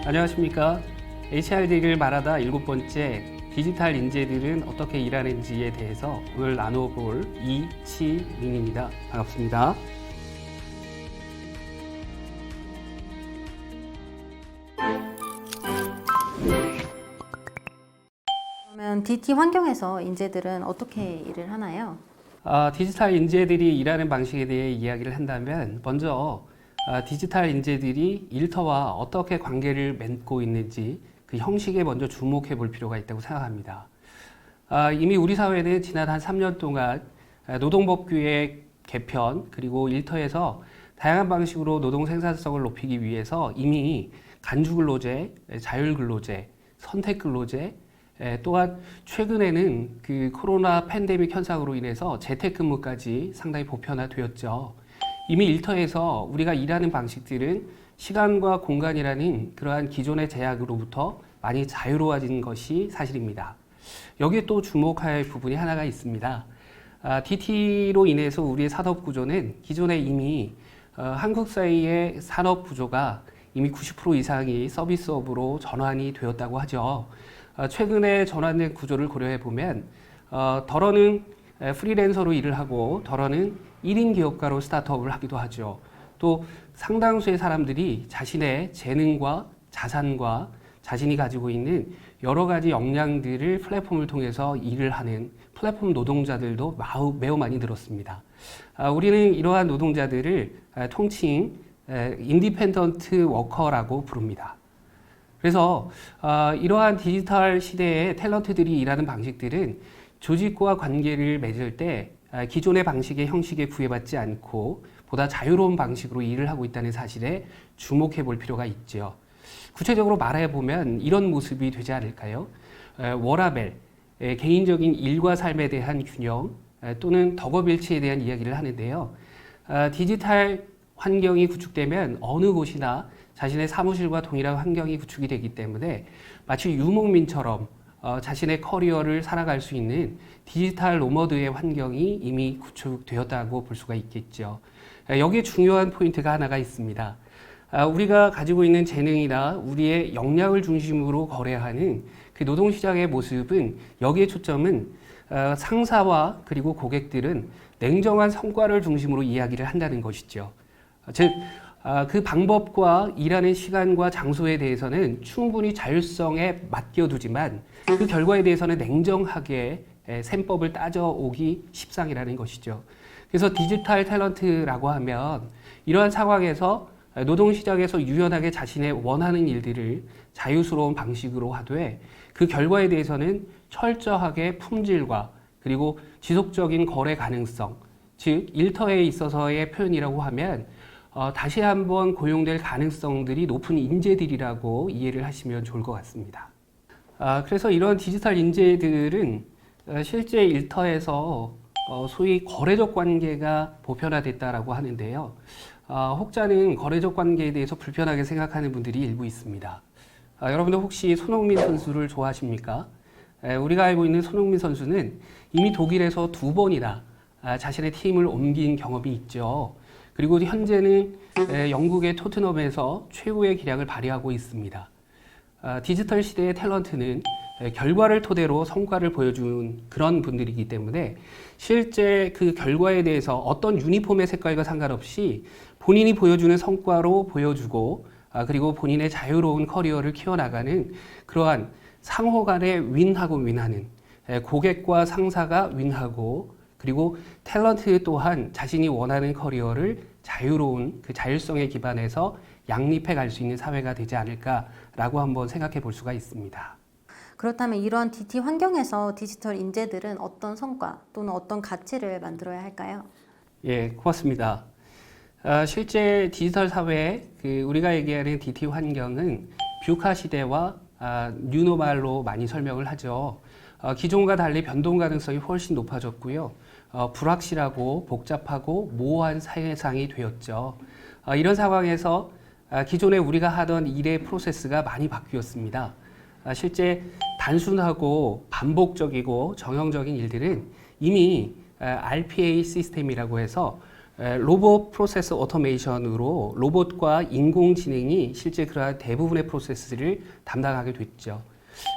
안녕하십니까. HRD를 말하다 7번째 디지털 인재들은 어떻게 일하는지에 대해서 오늘 나눠볼 이치민입니다. 반갑습니다. 그러면 DT 환경에서 인재들은 어떻게 일을 하나요? 디지털 인재들이 일하는 방식에 대해 이야기를 한다면 먼저 디지털 인재들이 일터와 어떻게 관계를 맺고 있는지 그 형식에 먼저 주목해 볼 필요가 있다고 생각합니다. 이미 우리 사회는 지난 한 3년 동안 노동법규의 개편 그리고 일터에서 다양한 방식으로 노동 생산성을 높이기 위해서 이미 간주근로제, 자율근로제, 선택근로제, 또한 최근에는 그 코로나 팬데믹 현상으로 인해서 재택근무까지 상당히 보편화되었죠. 이미 일터에서 우리가 일하는 방식들은 시간과 공간이라는 그러한 기존의 제약으로부터 많이 자유로워진 것이 사실입니다. 여기에 또 주목할 부분이 하나가 있습니다. DT로 인해서 우리의 산업 구조는 기존에 이미 한국 사회의 산업 구조가 이미 90% 이상이 서비스업으로 전환이 되었다고 하죠. 최근에 전환된 구조를 고려해 보면 덜어는 프리랜서로 일을 하고 덜어는 1인 기업가로 스타트업을 하기도 하죠. 또 상당수의 사람들이 자신의 재능과 자산과 자신이 가지고 있는 여러 가지 역량들을 플랫폼을 통해서 일을 하는 플랫폼 노동자들도 매우 많이 늘었습니다. 우리는 이러한 노동자들을 통칭 인디펜던트 워커라고 부릅니다. 그래서 이러한 디지털 시대의 탤런트들이 일하는 방식들은 조직과 관계를 맺을 때 기존의 방식의 형식에 구애받지 않고 보다 자유로운 방식으로 일을 하고 있다는 사실에 주목해 볼 필요가 있죠. 구체적으로 말해 보면 이런 모습이 되지 않을까요? 워라밸, 개인적인 일과 삶에 대한 균형 또는 덕업일치에 대한 이야기를 하는데요. 디지털 환경이 구축되면 어느 곳이나 자신의 사무실과 동일한 환경이 구축이 되기 때문에 마치 유목민처럼 자신의 커리어를 살아갈 수 있는 디지털 노머드의 환경이 이미 구축되었다고 볼 수가 있겠죠. 여기에 중요한 포인트가 하나가 있습니다. 우리가 가지고 있는 재능이나 우리의 역량을 중심으로 거래하는 그 노동시장의 모습은 여기에 초점은 상사와 그리고 고객들은 냉정한 성과를 중심으로 이야기를 한다는 것이죠. 즉, 그 방법과 일하는 시간과 장소에 대해서는 충분히 자율성에 맡겨두지만 그 결과에 대해서는 냉정하게 셈법을 따져오기 십상이라는 것이죠. 그래서 디지털 탤런트라고 하면 이러한 상황에서 노동시장에서 유연하게 자신의 원하는 일들을 자유스러운 방식으로 하되 그 결과에 대해서는 철저하게 품질과 그리고 지속적인 거래 가능성, 즉 일터에 있어서의 표현이라고 하면 다시 한번 고용될 가능성들이 높은 인재들이라고 이해를 하시면 좋을 것 같습니다. 그래서 이런 디지털 인재들은 실제 일터에서 소위 거래적 관계가 보편화됐다라고 하는데요. 혹자는 거래적 관계에 대해서 불편하게 생각하는 분들이 일부 있습니다. 여러분들 혹시 손흥민 선수를 좋아하십니까? 우리가 알고 있는 손흥민 선수는 이미 독일에서 2번이나 자신의 팀을 옮긴 경험이 있죠. 그리고 현재는 영국의 토트넘에서 최고의 기량을 발휘하고 있습니다. 디지털 시대의 탤런트는 결과를 토대로 성과를 보여준 그런 분들이기 때문에 실제 그 결과에 대해서 어떤 유니폼의 색깔과 상관없이 본인이 보여주는 성과로 보여주고 그리고 본인의 자유로운 커리어를 키워나가는 그러한 상호 간에 윈하고 윈하는 고객과 상사가 윈하고 그리고 탤런트 또한 자신이 원하는 커리어를 자유로운 그 자율성에 기반해서 양립해 갈 수 있는 사회가 되지 않을까라고 한번 생각해 볼 수가 있습니다. 그렇다면 이런 DT 환경에서 디지털 인재들은 어떤 성과 또는 어떤 가치를 만들어야 할까요? 예, 고맙습니다. 실제 디지털 사회에 우리가 얘기하는 DT 환경은 뷰카 시대와 뉴노멀로 많이 설명을 하죠. 기존과 달리 변동 가능성이 훨씬 높아졌고요. 불확실하고 복잡하고 모호한 사회상이 되었죠. 이런 상황에서 기존에 우리가 하던 일의 프로세스가 많이 바뀌었습니다. 실제 단순하고 반복적이고 정형적인 일들은 이미 RPA 시스템이라고 해서 로봇 프로세스 오토메이션으로 로봇과 인공지능이 실제 그러한 대부분의 프로세스를 담당하게 됐죠.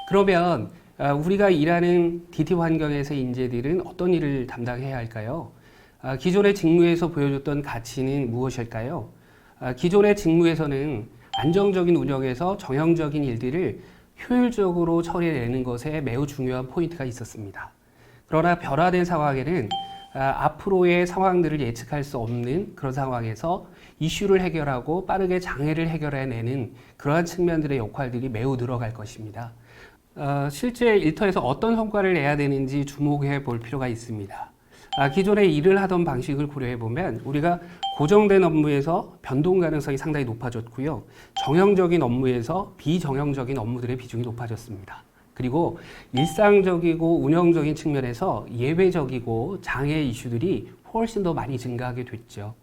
그러면 우리가 일하는 DT 환경에서의 인재들은 어떤 일을 담당해야 할까요? 기존의 직무에서 보여줬던 가치는 무엇일까요? 기존의 직무에서는 안정적인 운영에서 정형적인 일들을 효율적으로 처리해내는 것에 매우 중요한 포인트가 있었습니다. 그러나 변화된 상황에는 앞으로의 상황들을 예측할 수 없는 그런 상황에서 이슈를 해결하고 빠르게 장애를 해결해내는 그러한 측면들의 역할들이 매우 늘어갈 것입니다. 실제 일터에서 어떤 성과를 내야 되는지 주목해 볼 필요가 있습니다. 기존에 일을 하던 방식을 고려해 보면 우리가 고정된 업무에서 변동 가능성이 상당히 높아졌고요. 정형적인 업무에서 비정형적인 업무들의 비중이 높아졌습니다. 그리고 일상적이고 운영적인 측면에서 예외적이고 장애 이슈들이 훨씬 더 많이 증가하게 됐죠.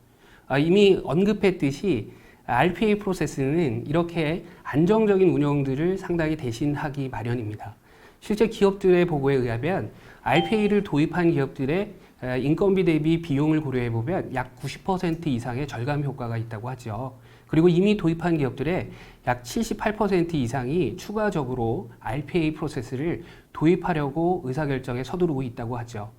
이미 언급했듯이 RPA 프로세스는 이렇게 안정적인 운영들을 상당히 대신하기 마련입니다. 실제 기업들의 보고에 의하면 RPA를 도입한 기업들의 인건비 대비 비용을 고려해 보면 약 90% 이상의 절감 효과가 있다고 하죠. 그리고 이미 도입한 기업들의 약 78% 이상이 추가적으로 RPA 프로세스를 도입하려고 의사결정에 서두르고 있다고 하죠.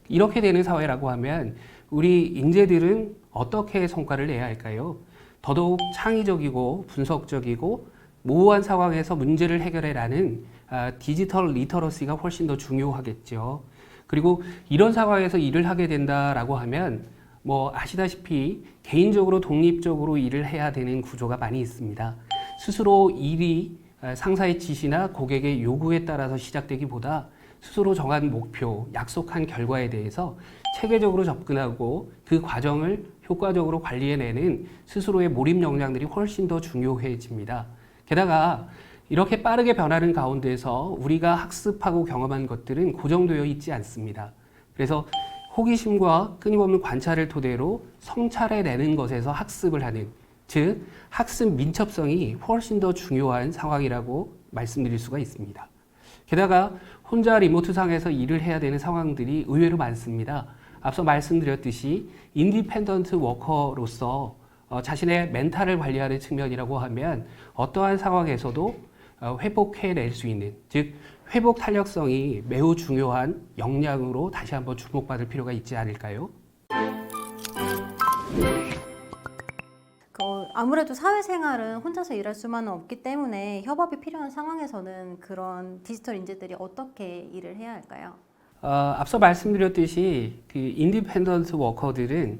이렇게 되는 사회라고 하면 우리 인재들은 어떻게 성과를 내야 할까요? 더더욱 창의적이고 분석적이고 모호한 상황에서 문제를 해결해라는 디지털 리터러시가 훨씬 더 중요하겠죠. 그리고 이런 상황에서 일을 하게 된다라고 하면 아시다시피 개인적으로 독립적으로 일을 해야 되는 구조가 많이 있습니다. 스스로 일이 상사의 지시나 고객의 요구에 따라서 시작되기보다 스스로 정한 목표, 약속한 결과에 대해서 체계적으로 접근하고 그 과정을 효과적으로 관리해내는 스스로의 몰입 역량들이 훨씬 더 중요해집니다. 게다가 이렇게 빠르게 변하는 가운데서 우리가 학습하고 경험한 것들은 고정되어 있지 않습니다. 그래서 호기심과 끊임없는 관찰을 토대로 성찰해내는 것에서 학습을 하는, 즉 학습 민첩성이 훨씬 더 중요한 상황이라고 말씀드릴 수가 있습니다. 게다가 혼자 리모트상에서 일을 해야 되는 상황들이 의외로 많습니다. 앞서 말씀드렸듯이 인디펜던트 워커로서 자신의 멘탈을 관리하는 측면이라고 하면 어떠한 상황에서도 회복해낼 수 있는, 즉 회복 탄력성이 매우 중요한 역량으로 다시 한번 주목받을 필요가 있지 않을까요? 아무래도 사회생활은 혼자서 일할 수만은 없기 때문에 협업이 필요한 상황에서는 그런 디지털 인재들이 어떻게 일을 해야 할까요? 앞서 말씀드렸듯이 그 인디펜던트 워커들은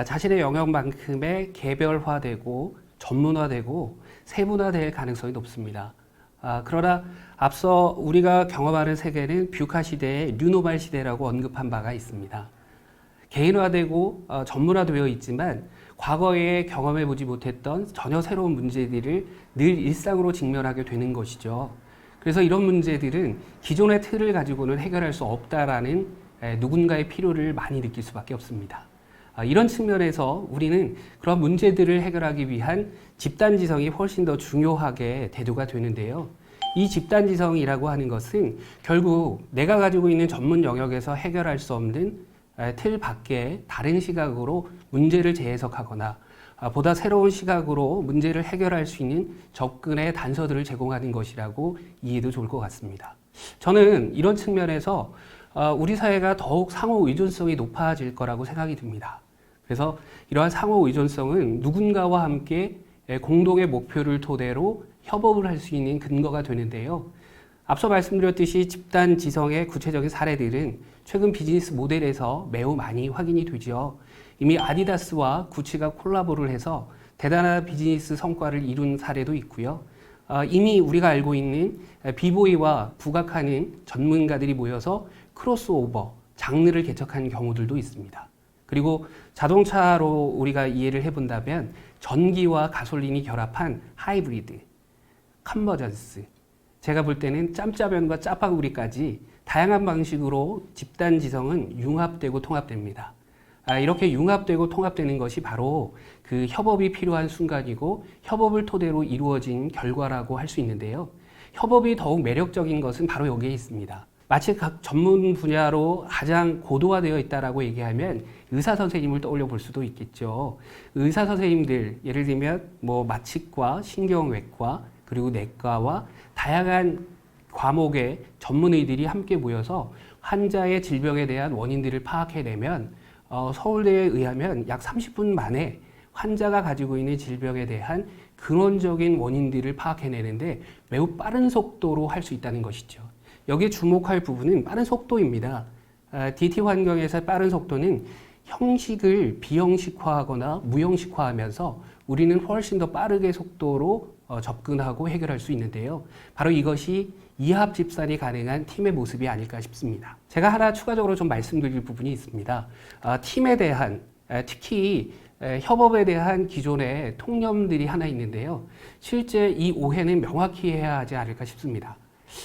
자신의 영역만큼의 개별화되고 전문화되고 세분화될 가능성이 높습니다. 그러나 앞서 우리가 경험하는 세계는 뷰카 시대의 뉴노멀 시대라고 언급한 바가 있습니다. 개인화되고 전문화되어 있지만 과거에 경험해보지 못했던 전혀 새로운 문제들을 늘 일상으로 직면하게 되는 것이죠. 그래서 이런 문제들은 기존의 틀을 가지고는 해결할 수 없다라는 누군가의 필요를 많이 느낄 수밖에 없습니다. 이런 측면에서 우리는 그런 문제들을 해결하기 위한 집단지성이 훨씬 더 중요하게 대두가 되는데요. 이 집단지성이라고 하는 것은 결국 내가 가지고 있는 전문 영역에서 해결할 수 없는 틀 밖에 다른 시각으로 문제를 재해석하거나 보다 새로운 시각으로 문제를 해결할 수 있는 접근의 단서들을 제공하는 것이라고 이해도 좋을 것 같습니다. 저는 이런 측면에서 우리 사회가 더욱 상호 의존성이 높아질 거라고 생각이 듭니다. 그래서 이러한 상호 의존성은 누군가와 함께 공동의 목표를 토대로 협업을 할 수 있는 근거가 되는데요. 앞서 말씀드렸듯이 집단 지성의 구체적인 사례들은 최근 비즈니스 모델에서 매우 많이 확인이 되죠. 이미 아디다스와 구찌가 콜라보를 해서 대단한 비즈니스 성과를 이룬 사례도 있고요. 이미 우리가 알고 있는 비보이와 부각하는 전문가들이 모여서 크로스오버, 장르를 개척한 경우들도 있습니다. 그리고 자동차로 우리가 이해를 해본다면 전기와 가솔린이 결합한 하이브리드, 컨버전스, 제가 볼 때는 짬짜면과 짜파구리까지 다양한 방식으로 집단 지성은 융합되고 통합됩니다. 이렇게 융합되고 통합되는 것이 바로 그 협업이 필요한 순간이고 협업을 토대로 이루어진 결과라고 할 수 있는데요. 협업이 더욱 매력적인 것은 바로 여기에 있습니다. 마치 각 전문 분야로 가장 고도화되어 있다라고 얘기하면 의사 선생님을 떠올려 볼 수도 있겠죠. 의사 선생님들, 예를 들면 뭐 마취과, 신경외과, 그리고 내과와 다양한 과목의 전문의들이 함께 모여서 환자의 질병에 대한 원인들을 파악해내면 서울대에 의하면 약 30분 만에 환자가 가지고 있는 질병에 대한 근원적인 원인들을 파악해내는데 매우 빠른 속도로 할 수 있다는 것이죠. 여기에 주목할 부분은 빠른 속도입니다. DT 환경에서의 빠른 속도는 형식을 비형식화하거나 무형식화하면서 우리는 훨씬 더 빠르게 속도로 접근하고 해결할 수 있는데요. 바로 이것이 이합 집산이 가능한 팀의 모습이 아닐까 싶습니다. 제가 하나 추가적으로 좀 말씀드릴 부분이 있습니다. 팀에 대한, 특히 협업에 대한 기존의 통념들이 하나 있는데요. 실제 이 오해는 명확히 해야 하지 않을까 싶습니다.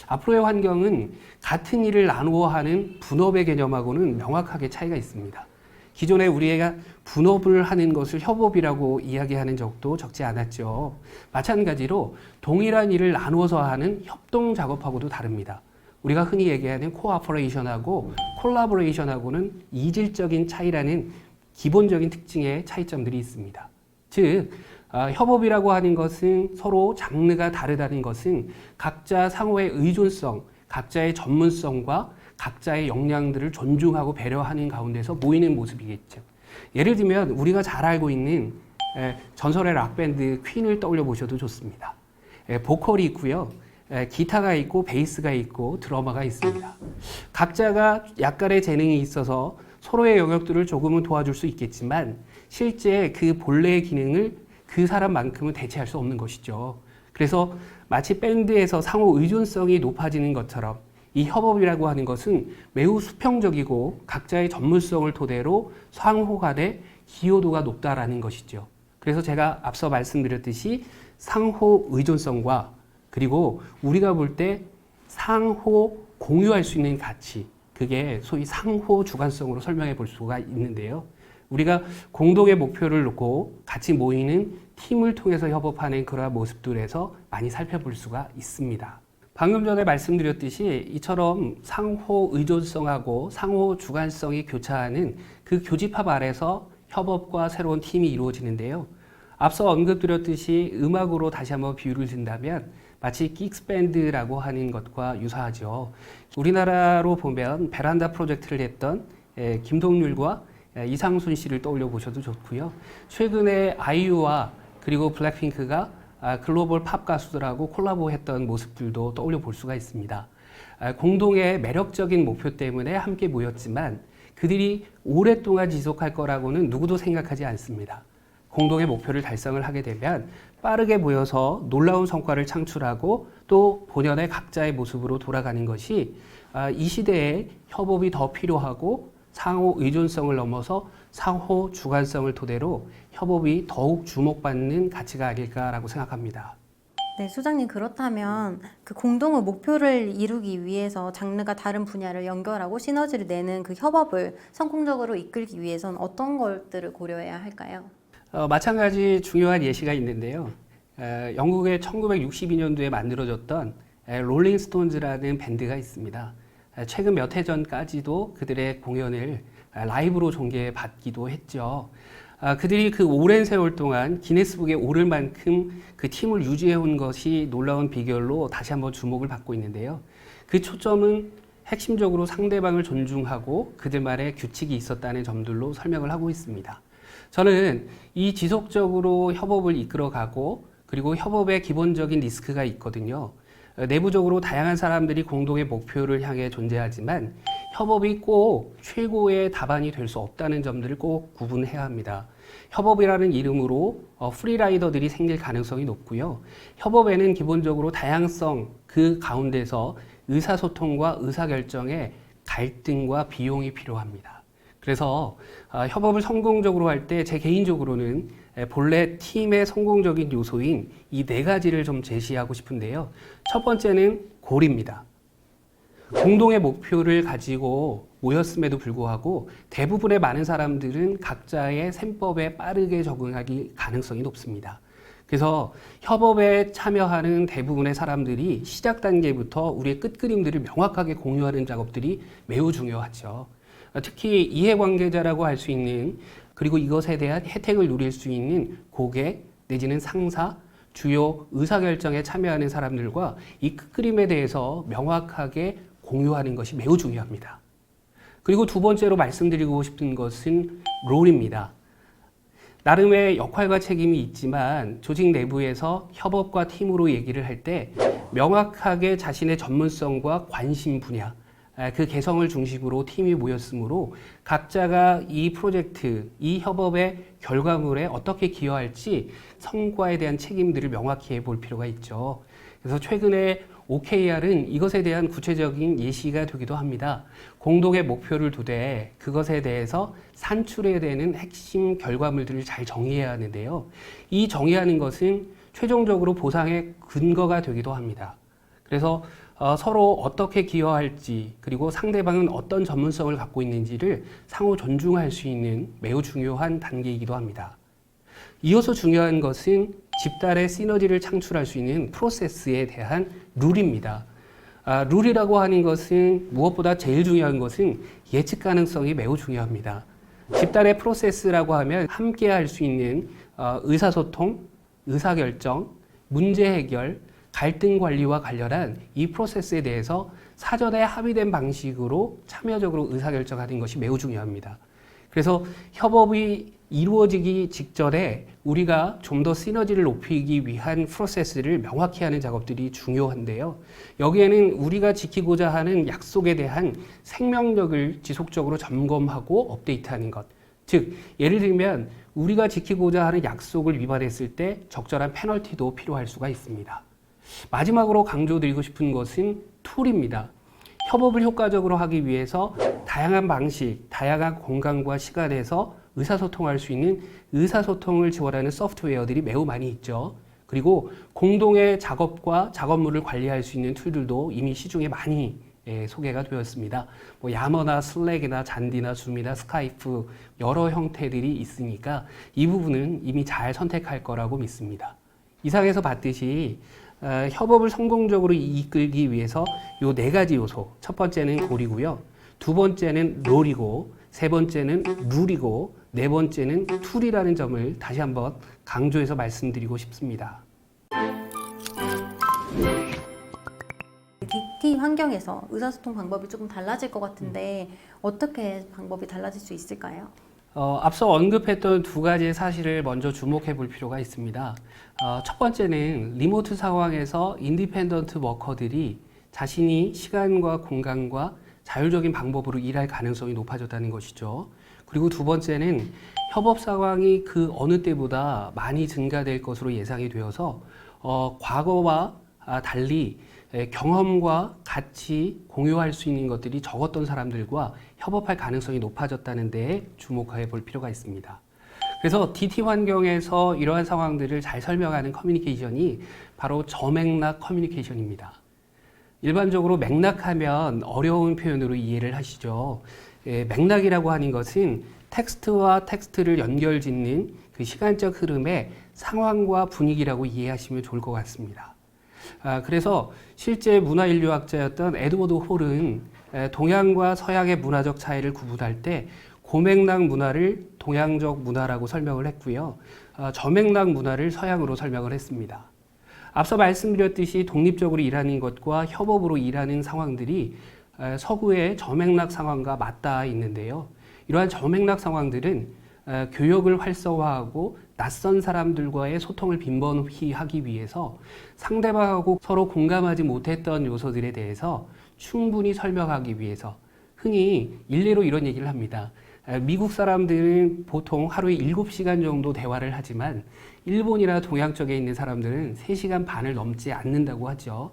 앞으로의 환경은 같은 일을 나누어 하는 분업의 개념하고는 명확하게 차이가 있습니다. 기존에 우리가 분업을 하는 것을 협업이라고 이야기하는 적도 적지 않았죠. 마찬가지로 동일한 일을 나누어서 하는 협동 작업하고도 다릅니다. 우리가 흔히 얘기하는 코어퍼레이션하고 콜라보레이션하고는 이질적인 차이라는 기본적인 특징의 차이점들이 있습니다. 즉, 협업이라고 하는 것은 서로 장르가 다르다는 것은 각자 상호의 의존성, 각자의 전문성과 각자의 역량들을 존중하고 배려하는 가운데서 모이는 모습이겠죠. 예를 들면 우리가 잘 알고 있는 전설의 락밴드 퀸을 떠올려 보셔도 좋습니다. 보컬이 있고요. 기타가 있고 베이스가 있고 드러머가 있습니다. 각자가 약간의 재능이 있어서 서로의 영역들을 조금은 도와줄 수 있겠지만 실제 그 본래의 기능을 그 사람만큼은 대체할 수 없는 것이죠. 그래서 마치 밴드에서 상호 의존성이 높아지는 것처럼 이 협업이라고 하는 것은 매우 수평적이고 각자의 전문성을 토대로 상호 간의 기여도가 높다라는 것이죠. 그래서 제가 앞서 말씀드렸듯이 상호 의존성과 그리고 우리가 볼 때 상호 공유할 수 있는 가치, 그게 소위 상호 주관성으로 설명해 볼 수가 있는데요. 우리가 공동의 목표를 놓고 같이 모이는 팀을 통해서 협업하는 그러한 모습들에서 많이 살펴볼 수가 있습니다. 방금 전에 말씀드렸듯이 이처럼 상호 의존성하고 상호 주관성이 교차하는 그 교집합 아래서 협업과 새로운 팀이 이루어지는데요. 앞서 언급드렸듯이 음악으로 다시 한번 비유를 든다면 마치 긱스밴드라고 하는 것과 유사하죠. 우리나라로 보면 베란다 프로젝트를 했던 김동률과 이상순 씨를 떠올려 보셔도 좋고요. 최근에 아이유와 그리고 블랙핑크가 글로벌 팝 가수들하고 콜라보했던 모습들도 떠올려 볼 수가 있습니다. 공동의 매력적인 목표 때문에 함께 모였지만 그들이 오랫동안 지속할 거라고는 누구도 생각하지 않습니다. 공동의 목표를 달성을 하게 되면 빠르게 모여서 놀라운 성과를 창출하고 또 본연의 각자의 모습으로 돌아가는 것이 이 시대에 협업이 더 필요하고 상호 의존성을 넘어서 상호 주관성을 토대로 협업이 더욱 주목받는 가치가 아닐까라고 생각합니다. 네, 소장님 그렇다면 그 공동의 목표를 이루기 위해서 장르가 다른 분야를 연결하고 시너지를 내는 그 협업을 성공적으로 이끌기 위해서는 어떤 것들을 고려해야 할까요? 마찬가지 중요한 예시가 있는데요. 영국의 1962년도에 만들어졌던 롤링스톤즈라는 밴드가 있습니다. 최근 몇 해 전까지도 그들의 공연을 라이브로 전개받기도 했죠. 그들이 그 오랜 세월 동안 기네스북에 오를 만큼 그 팀을 유지해온 것이 놀라운 비결로 다시 한번 주목을 받고 있는데요. 그 초점은 핵심적으로 상대방을 존중하고 그들만의 규칙이 있었다는 점들로 설명을 하고 있습니다. 저는 이 지속적으로 협업을 이끌어가고 그리고 협업에 기본적인 리스크가 있거든요. 내부적으로 다양한 사람들이 공동의 목표를 향해 존재하지만 협업이 꼭 최고의 답안이 될 수 없다는 점들을 꼭 구분해야 합니다. 협업이라는 이름으로 프리라이더들이 생길 가능성이 높고요. 협업에는 기본적으로 다양성 그 가운데서 의사소통과 의사결정에 갈등과 비용이 필요합니다. 그래서 협업을 성공적으로 할 때 제 개인적으로는 본래 팀의 성공적인 요소인 이 네 가지를 좀 제시하고 싶은데요. 첫 번째는 골입니다. 공동의 목표를 가지고 모였음에도 불구하고 대부분의 많은 사람들은 각자의 셈법에 빠르게 적응하기 가능성이 높습니다. 그래서 협업에 참여하는 대부분의 사람들이 시작 단계부터 우리의 끝그림들을 명확하게 공유하는 작업들이 매우 중요하죠. 특히 이해관계자라고 할 수 있는 그리고 이것에 대한 혜택을 누릴 수 있는 고객 내지는 상사, 주요 의사결정에 참여하는 사람들과 이 그림에 대해서 명확하게 공유하는 것이 매우 중요합니다. 그리고 두 번째로 말씀드리고 싶은 것은 롤입니다. 나름의 역할과 책임이 있지만 조직 내부에서 협업과 팀으로 얘기를 할 때 명확하게 자신의 전문성과 관심 분야, 그 개성을 중심으로 팀이 모였으므로 각자가 이 프로젝트, 이 협업의 결과물에 어떻게 기여할지 성과에 대한 책임들을 명확히 볼 필요가 있죠. 그래서 최근에 OKR은 이것에 대한 구체적인 예시가 되기도 합니다. 공동의 목표를 두되 그것에 대해서 산출해야 되는 핵심 결과물들을 잘 정의해야 하는데요. 이 정의하는 것은 최종적으로 보상의 근거가 되기도 합니다. 그래서 서로 어떻게 기여할지 그리고 상대방은 어떤 전문성을 갖고 있는지를 상호 존중할 수 있는 매우 중요한 단계이기도 합니다. 이어서 중요한 것은 집단의 시너지를 창출할 수 있는 프로세스에 대한 룰입니다. 룰이라고 하는 것은 무엇보다 제일 중요한 것은 예측 가능성이 매우 중요합니다. 집단의 프로세스라고 하면 함께 할 수 있는 의사소통, 의사결정, 문제 해결, 갈등 관리와 관련한 이 프로세스에 대해서 사전에 합의된 방식으로 참여적으로 의사결정하는 것이 매우 중요합니다. 그래서 협업이 이루어지기 직전에 우리가 좀 더 시너지를 높이기 위한 프로세스를 명확히 하는 작업들이 중요한데요. 여기에는 우리가 지키고자 하는 약속에 대한 생명력을 지속적으로 점검하고 업데이트하는 것. 즉, 예를 들면 우리가 지키고자 하는 약속을 위반했을 때 적절한 페널티도 필요할 수가 있습니다. 마지막으로 강조드리고 싶은 것은 툴입니다. 협업을 효과적으로 하기 위해서 다양한 방식, 다양한 공간과 시간에서 의사소통할 수 있는 의사소통을 지원하는 소프트웨어들이 매우 많이 있죠. 그리고 공동의 작업과 작업물을 관리할 수 있는 툴들도 이미 시중에 많이 소개가 되었습니다. 뭐 야머나 슬랙이나 잔디나 줌이나 스카이프 여러 형태들이 있으니까 이 부분은 이미 잘 선택할 거라고 믿습니다. 이상에서 봤듯이 협업을 성공적으로 이끌기 위해서 요 네 가지 요소. 첫 번째는 롤이고요. 두 번째는 롤이고, 세 번째는 룰이고, 네 번째는 툴이라는 점을 다시 한번 강조해서 말씀드리고 싶습니다. DT 환경에서 의사소통 방법이 조금 달라질 것 같은데 어떻게 방법이 달라질 수 있을까요? 앞서 언급했던 두 가지의 사실을 먼저 주목해 볼 필요가 있습니다. 첫 번째는 리모트 상황에서 인디펜던트 워커들이 자신이 시간과 공간과 자율적인 방법으로 일할 가능성이 높아졌다는 것이죠. 그리고 두 번째는 협업 상황이 그 어느 때보다 많이 증가될 것으로 예상이 되어서 과거와 달리 경험과 같이 공유할 수 있는 것들이 적었던 사람들과 협업할 가능성이 높아졌다는 데에 주목해 볼 필요가 있습니다. 그래서 DT 환경에서 이러한 상황들을 잘 설명하는 커뮤니케이션이 바로 저맥락 커뮤니케이션입니다. 일반적으로 맥락하면 어려운 표현으로 이해를 하시죠. 맥락이라고 하는 것은 텍스트와 텍스트를 연결짓는 그 시간적 흐름의 상황과 분위기라고 이해하시면 좋을 것 같습니다. 그래서 실제 문화인류학자였던 에드워드 홀은 동양과 서양의 문화적 차이를 구분할 때 고맥락 문화를 동양적 문화라고 설명을 했고요. 저맥락 문화를 서양으로 설명을 했습니다. 앞서 말씀드렸듯이 독립적으로 일하는 것과 협업으로 일하는 상황들이 서구의 저맥락 상황과 맞닿아 있는데요. 이러한 저맥락 상황들은 교역을 활성화하고 낯선 사람들과의 소통을 빈번히 하기 위해서 상대방하고 서로 공감하지 못했던 요소들에 대해서 충분히 설명하기 위해서 흔히 일례로 이런 얘기를 합니다. 미국 사람들은 보통 하루에 7시간 정도 대화를 하지만 일본이나 동양 쪽에 있는 사람들은 3시간 반을 넘지 않는다고 하죠.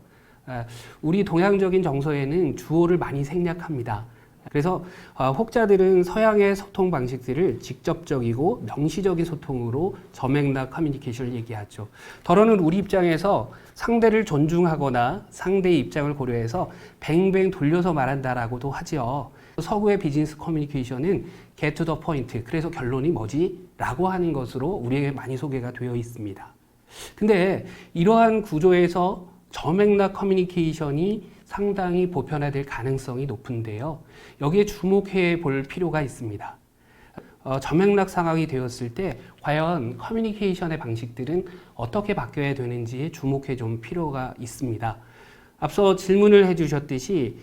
우리 동양적인 정서에는 주어를 많이 생략합니다. 그래서 혹자들은 서양의 소통 방식들을 직접적이고 명시적인 소통으로 저맥락 커뮤니케이션을 얘기하죠. 더러는 우리 입장에서 상대를 존중하거나 상대의 입장을 고려해서 뱅뱅 돌려서 말한다라고도 하죠. 서구의 비즈니스 커뮤니케이션은 get to the point, 그래서 결론이 뭐지? 라고 하는 것으로 우리에게 많이 소개가 되어 있습니다. 근데 이러한 구조에서 저맥락 커뮤니케이션이 상당히 보편화될 가능성이 높은데요. 여기에 주목해 볼 필요가 있습니다. 저맥락 상황이 되었을 때 과연 커뮤니케이션의 방식들은 어떻게 바뀌어야 되는지에 주목해 좀 필요가 있습니다. 앞서 질문을 해주셨듯이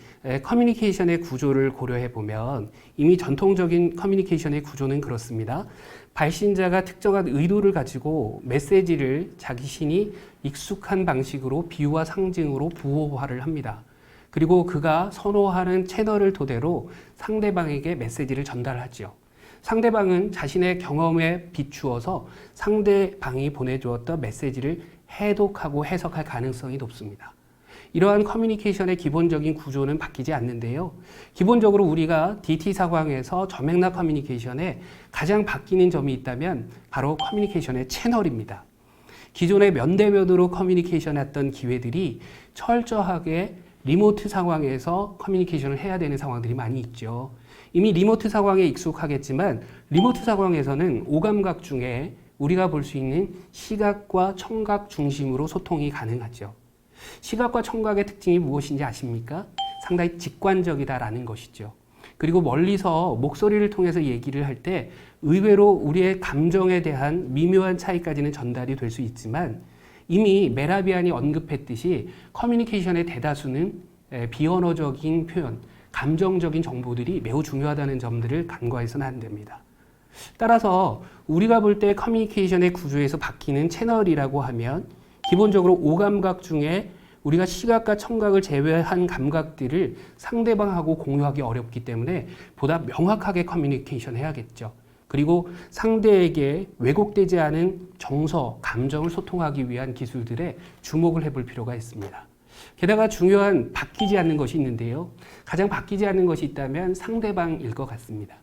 커뮤니케이션의 구조를 고려해 보면 이미 전통적인 커뮤니케이션의 구조는 그렇습니다. 발신자가 특정한 의도를 가지고 메시지를 자신이 익숙한 방식으로 비유와 상징으로 부호화를 합니다. 그리고 그가 선호하는 채널을 토대로 상대방에게 메시지를 전달하죠. 상대방은 자신의 경험에 비추어서 상대방이 보내주었던 메시지를 해독하고 해석할 가능성이 높습니다. 이러한 커뮤니케이션의 기본적인 구조는 바뀌지 않는데요. 기본적으로 우리가 DT 상황에서 저맥락 커뮤니케이션에 가장 바뀌는 점이 있다면 바로 커뮤니케이션의 채널입니다. 기존의 면대면으로 커뮤니케이션했던 기회들이 철저하게 리모트 상황에서 커뮤니케이션을 해야 되는 상황들이 많이 있죠. 이미 리모트 상황에 익숙하겠지만 리모트 상황에서는 오감각 중에 우리가 볼 수 있는 시각과 청각 중심으로 소통이 가능하죠. 시각과 청각의 특징이 무엇인지 아십니까? 상당히 직관적이다라는 것이죠. 그리고 멀리서 목소리를 통해서 얘기를 할 때 의외로 우리의 감정에 대한 미묘한 차이까지는 전달이 될 수 있지만 이미 메라비안이 언급했듯이 커뮤니케이션의 대다수는 비언어적인 표현, 감정적인 정보들이 매우 중요하다는 점들을 간과해서는 안 됩니다. 따라서 우리가 볼 때 커뮤니케이션의 구조에서 바뀌는 채널이라고 하면 기본적으로 오감각 중에 우리가 시각과 청각을 제외한 감각들을 상대방하고 공유하기 어렵기 때문에 보다 명확하게 커뮤니케이션 해야겠죠. 그리고 상대에게 왜곡되지 않은 정서, 감정을 소통하기 위한 기술들에 주목을 해볼 필요가 있습니다. 게다가 중요한 바뀌지 않는 것이 있는데요. 가장 바뀌지 않는 것이 있다면 상대방일 것 같습니다.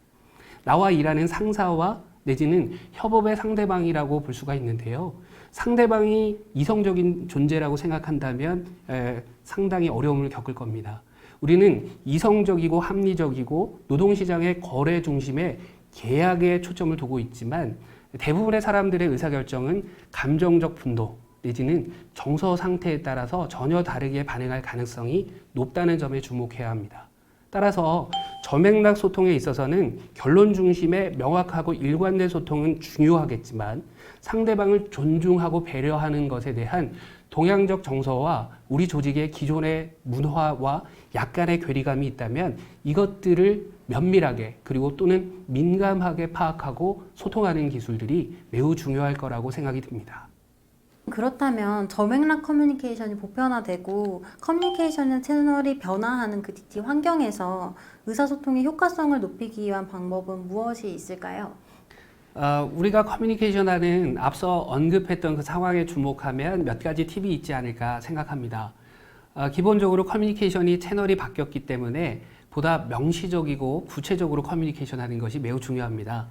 나와 일하는 상사와 내지는 협업의 상대방이라고 볼 수가 있는데요. 상대방이 이성적인 존재라고 생각한다면 상당히 어려움을 겪을 겁니다. 우리는 이성적이고 합리적이고 노동시장의 거래 중심의 계약에 초점을 두고 있지만 대부분의 사람들의 의사결정은 감정적 분노 내지는 정서 상태에 따라서 전혀 다르게 반응할 가능성이 높다는 점에 주목해야 합니다. 따라서 저맥락 소통에 있어서는 결론 중심의 명확하고 일관된 소통은 중요하겠지만 상대방을 존중하고 배려하는 것에 대한 동양적 정서와 우리 조직의 기존의 문화와 약간의 괴리감이 있다면 이것들을 면밀하게 그리고 또는 민감하게 파악하고 소통하는 기술들이 매우 중요할 거라고 생각이 듭니다. 그렇다면 저맥락 커뮤니케이션이 보편화되고 커뮤니케이션 채널이 변화하는 그 DT 환경에서 의사소통의 효과성을 높이기 위한 방법은 무엇이 있을까요? 우리가 커뮤니케이션하는 앞서 언급했던 그 상황에 주목하면 몇 가지 팁이 있지 않을까 생각합니다. 기본적으로 커뮤니케이션이 채널이 바뀌었기 때문에 보다 명시적이고 구체적으로 커뮤니케이션하는 것이 매우 중요합니다.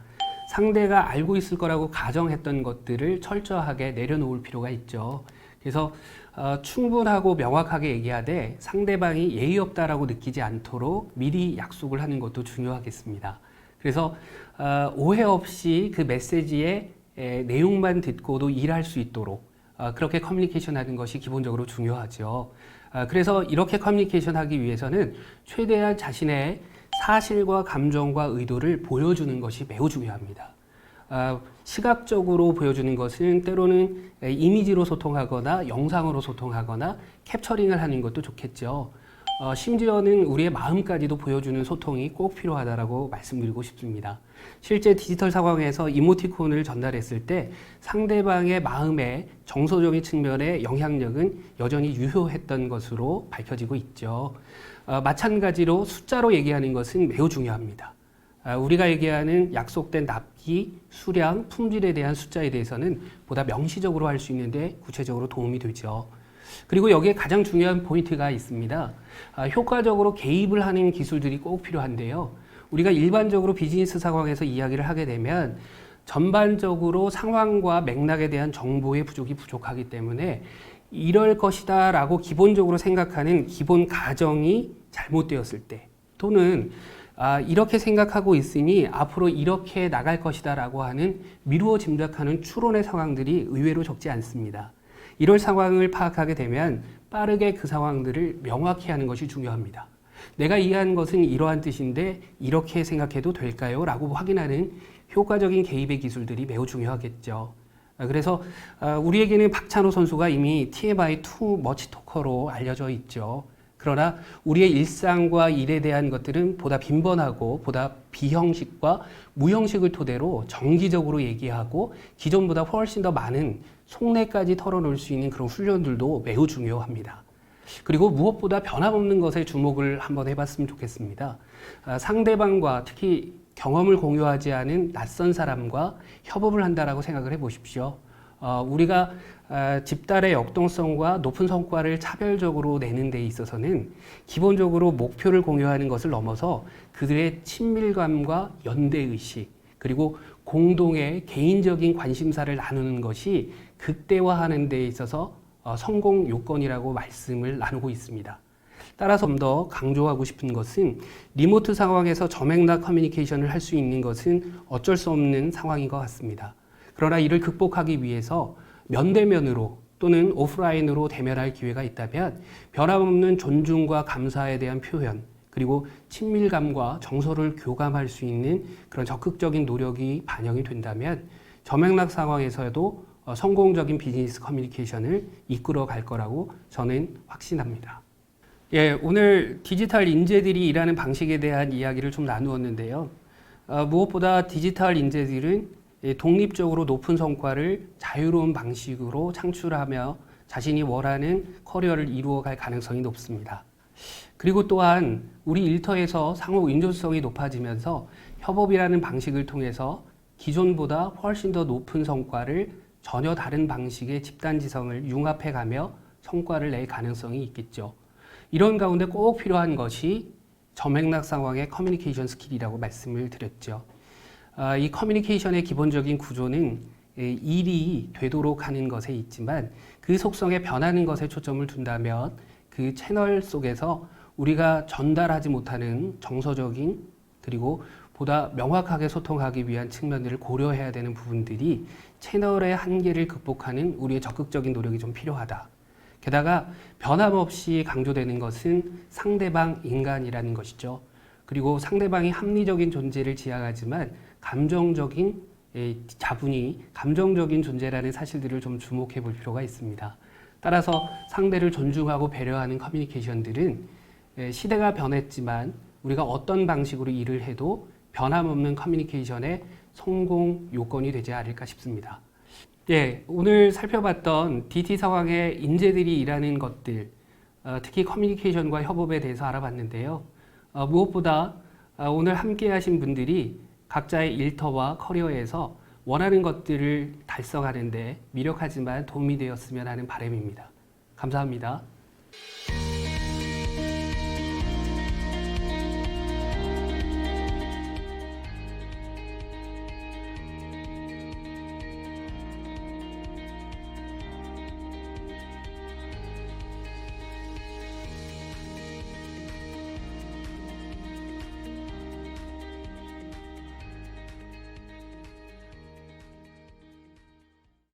상대가 알고 있을 거라고 가정했던 것들을 철저하게 내려놓을 필요가 있죠. 그래서 충분하고 명확하게 얘기하되 상대방이 예의 없다라고 느끼지 않도록 미리 약속을 하는 것도 중요하겠습니다. 그래서 오해 없이 그 메시지의 내용만 듣고도 일할 수 있도록 그렇게 커뮤니케이션 하는 것이 기본적으로 중요하죠. 그래서 이렇게 커뮤니케이션 하기 위해서는 최대한 자신의 사실과 감정과 의도를 보여주는 것이 매우 중요합니다. 시각적으로 보여주는 것은 때로는 이미지로 소통하거나 영상으로 소통하거나 캡처링을 하는 것도 좋겠죠. 심지어는 우리의 마음까지도 보여주는 소통이 꼭 필요하다고 말씀드리고 싶습니다. 실제 디지털 상황에서 이모티콘을 전달했을 때 상대방의 마음의 정서적인 측면의 영향력은 여전히 유효했던 것으로 밝혀지고 있죠. 마찬가지로 숫자로 얘기하는 것은 매우 중요합니다. 우리가 얘기하는 약속된 납기, 수량, 품질에 대한 숫자에 대해서는 보다 명시적으로 할 수 있는데 구체적으로 도움이 되죠. 그리고 여기에 가장 중요한 포인트가 있습니다. 효과적으로 개입을 하는 기술들이 꼭 필요한데요. 우리가 일반적으로 비즈니스 상황에서 이야기를 하게 되면 전반적으로 상황과 맥락에 대한 정보의 부족이 부족하기 때문에 이럴 것이다 라고 기본적으로 생각하는 기본 가정이 잘못되었을 때 또는 이렇게 생각하고 있으니 앞으로 이렇게 나갈 것이다 라고 하는 미루어 짐작하는 추론의 상황들이 의외로 적지 않습니다. 이럴 상황을 파악하게 되면 빠르게 그 상황들을 명확히 하는 것이 중요합니다. 내가 이해한 것은 이러한 뜻인데 이렇게 생각해도 될까요? 라고 확인하는 효과적인 개입의 기술들이 매우 중요하겠죠. 그래서 우리에게는 박찬호 선수가 이미 TMI 투 머치 토커로 알려져 있죠. 그러나 우리의 일상과 일에 대한 것들은 보다 빈번하고 보다 비형식과 무형식을 토대로 정기적으로 얘기하고 기존보다 훨씬 더 많은 속내까지 털어놓을 수 있는 그런 훈련들도 매우 중요합니다. 그리고 무엇보다 변함없는 것에 주목을 한번 해봤으면 좋겠습니다. 상대방과 특히 경험을 공유하지 않은 낯선 사람과 협업을 한다라고 생각을 해보십시오. 우리가 집단의 역동성과 높은 성과를 차별적으로 내는 데 있어서는 기본적으로 목표를 공유하는 것을 넘어서 그들의 친밀감과 연대의식 그리고 공동의 개인적인 관심사를 나누는 것이 극대화하는 데 있어서 성공 요건이라고 말씀을 나누고 있습니다. 따라서 좀 더 강조하고 싶은 것은 리모트 상황에서 저맥락 커뮤니케이션을 할 수 있는 것은 어쩔 수 없는 상황인 것 같습니다. 그러나 이를 극복하기 위해서 면대면으로 또는 오프라인으로 대면할 기회가 있다면 변함없는 존중과 감사에 대한 표현 그리고 친밀감과 정서를 교감할 수 있는 그런 적극적인 노력이 반영이 된다면 저맥락 상황에서도 성공적인 비즈니스 커뮤니케이션을 이끌어 갈 거라고 저는 확신합니다. 예, 오늘 디지털 인재들이 일하는 방식에 대한 이야기를 좀 나누었는데요. 무엇보다 디지털 인재들은 독립적으로 높은 성과를 자유로운 방식으로 창출하며 자신이 원하는 커리어를 이루어갈 가능성이 높습니다. 그리고 또한 우리 일터에서 상호 의존성이 높아지면서 협업이라는 방식을 통해서 기존보다 훨씬 더 높은 성과를 전혀 다른 방식의 집단지성을 융합해가며 성과를 낼 가능성이 있겠죠. 이런 가운데 꼭 필요한 것이 저맥락 상황의 커뮤니케이션 스킬이라고 말씀을 드렸죠. 이 커뮤니케이션의 기본적인 구조는 일이 되도록 하는 것에 있지만 그 속성에 변하는 것에 초점을 둔다면 그 채널 속에서 우리가 전달하지 못하는 정서적인 그리고 보다 명확하게 소통하기 위한 측면들을 고려해야 되는 부분들이 채널의 한계를 극복하는 우리의 적극적인 노력이 좀 필요하다. 게다가 변함없이 강조되는 것은 상대방 인간이라는 것이죠. 그리고 상대방이 합리적인 존재를 지향하지만 감정적인 자분이 감정적인 존재라는 사실들을 좀 주목해 볼 필요가 있습니다. 따라서 상대를 존중하고 배려하는 커뮤니케이션들은 시대가 변했지만 우리가 어떤 방식으로 일을 해도 변함없는 커뮤니케이션의 성공 요건이 되지 않을까 싶습니다. 예, 오늘 살펴봤던 DT 상황에 인재들이 일하는 것들, 특히 커뮤니케이션과 협업에 대해서 알아봤는데요. 무엇보다 오늘 함께 하신 분들이 각자의 일터와 커리어에서 원하는 것들을 달성하는 데 미력하지만 도움이 되었으면 하는 바람입니다. 감사합니다.